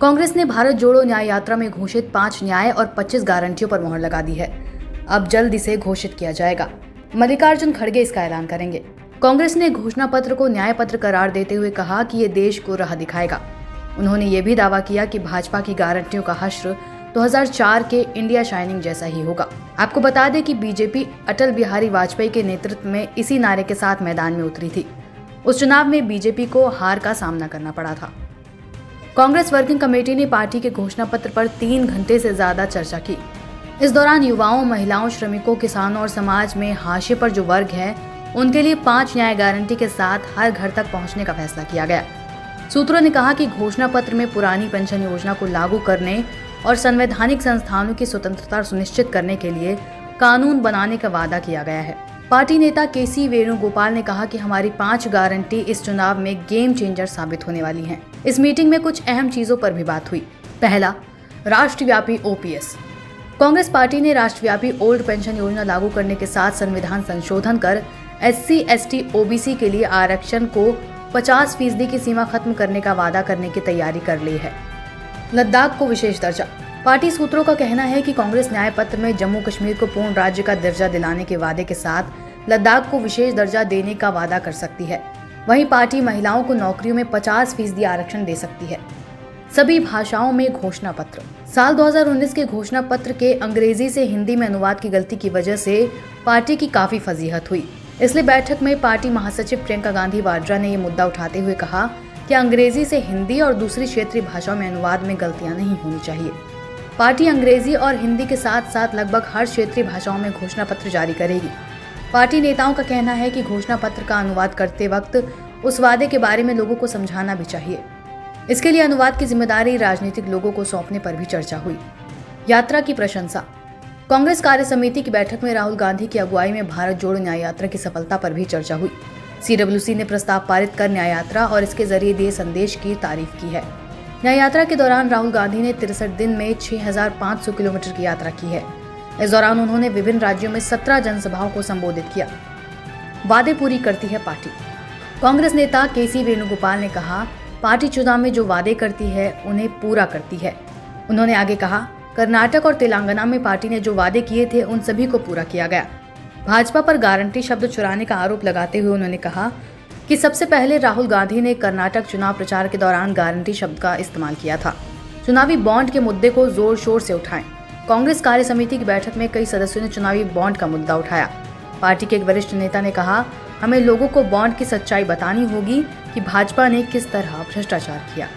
कांग्रेस ने भारत जोड़ो न्याय यात्रा में घोषित 5 न्याय और 25 गारंटियों पर मोहर लगा दी है। अब जल्द इसे घोषित किया जाएगा। मल्लिकार्जुन खड़गे इसका ऐलान करेंगे। कांग्रेस ने घोषणा पत्र को न्याय पत्र करार देते हुए कहा कि ये देश को राह दिखाएगा। उन्होंने ये भी दावा किया कि भाजपा की गारंटियों का हश्र 2004 के इंडिया शाइनिंग जैसा ही होगा। आपको बता दें कि बीजेपी अटल बिहारी वाजपेयी के नेतृत्व में इसी नारे के साथ मैदान में उतरी थी। उस चुनाव में बीजेपी को हार का सामना करना पड़ा था। कांग्रेस वर्किंग कमेटी ने पार्टी के घोषणा पत्र पर 3 घंटे से ज्यादा चर्चा की। इस दौरान युवाओं, महिलाओं, श्रमिकों, किसानों और समाज में हाशिए पर जो वर्ग है, उनके लिए 5 न्याय गारंटी के साथ हर घर तक पहुंचने का फैसला किया गया। सूत्रों ने कहा कि घोषणा पत्र में पुरानी पेंशन योजना को लागू करने और संवैधानिक संस्थानों की स्वतंत्रता सुनिश्चित करने के लिए कानून बनाने का वादा किया गया है। पार्टी नेता केसी वेणुगोपाल ने कहा कि हमारी 5 गारंटी इस चुनाव में गेम चेंजर साबित होने वाली हैं। इस मीटिंग में कुछ अहम चीजों पर भी बात हुई। पहला, राष्ट्रव्यापी ओपीएस। कांग्रेस पार्टी ने राष्ट्रव्यापी ओल्ड पेंशन योजना लागू करने के साथ संविधान संशोधन कर SC, ST, OBC के लिए आरक्षण को 50% की सीमा खत्म करने का वादा करने की तैयारी कर ली है। लद्दाख को विशेष दर्जा। पार्टी सूत्रों का कहना है कि कांग्रेस न्याय पत्र में जम्मू कश्मीर को पूर्ण राज्य का दर्जा दिलाने के वादे के साथ लद्दाख को विशेष दर्जा देने का वादा कर सकती है। वहीं पार्टी महिलाओं को नौकरियों में 50% आरक्षण दे सकती है। सभी भाषाओं में घोषणा पत्र। साल 2019 के घोषणा पत्र के अंग्रेजी से हिंदी में अनुवाद की गलती की वजह से पार्टी की काफी फजीहत हुई। इसलिए बैठक में पार्टी महासचिव प्रियंका गांधी वाड्रा ने ये मुद्दा उठाते हुए कहा कि अंग्रेजी से हिंदी और दूसरी क्षेत्रीय भाषाओं में अनुवाद में गलतियां नहीं होनी चाहिए। पार्टी अंग्रेजी और हिंदी के साथ साथ लगभग हर क्षेत्रीय भाषाओं में घोषणा पत्र जारी करेगी। पार्टी नेताओं का कहना है कि घोषणा पत्र का अनुवाद करते वक्त उस वादे के बारे में लोगों को समझाना भी चाहिए। इसके लिए अनुवाद की जिम्मेदारी राजनीतिक लोगों को सौंपने पर भी चर्चा हुई। यात्रा की प्रशंसा। कांग्रेस कार्य समिति की बैठक में राहुल गांधी की अगुवाई में भारत जोड़ो न्याय यात्रा की सफलता पर भी चर्चा हुई। CWC ने प्रस्ताव पारित कर न्याय यात्रा और इसके जरिए दिए संदेश की तारीफ की है। न्याय यात्रा के दौरान राहुल गांधी ने 63 दिन में 6500 किलोमीटर की यात्रा की है। इस दौरान उन्होंने विभिन्न राज्यों में 17 जनसभाओं को संबोधित किया। वादे पूरी करती है पार्टी। कांग्रेस नेता केसी वेणुगोपाल ने कहा, पार्टी चुनाव में जो वादे करती है उन्हें पूरा करती है। उन्होंने आगे कहा, कर्नाटक और तेलंगाना में पार्टी ने जो वादे किए थे उन सभी को पूरा किया गया। भाजपा पर गारंटी शब्द चुराने का आरोप लगाते हुए उन्होंने कहा कि सबसे पहले राहुल गांधी ने कर्नाटक चुनाव प्रचार के दौरान गारंटी शब्द का इस्तेमाल किया था। चुनावी बॉन्ड के मुद्दे को जोर शोर से उठाएं। कांग्रेस कार्य समिति की बैठक में कई सदस्यों ने चुनावी बॉन्ड का मुद्दा उठाया। पार्टी के एक वरिष्ठ नेता ने कहा, हमें लोगों को बॉन्ड की सच्चाई बतानी होगी कि भाजपा ने किस तरह भ्रष्टाचार किया।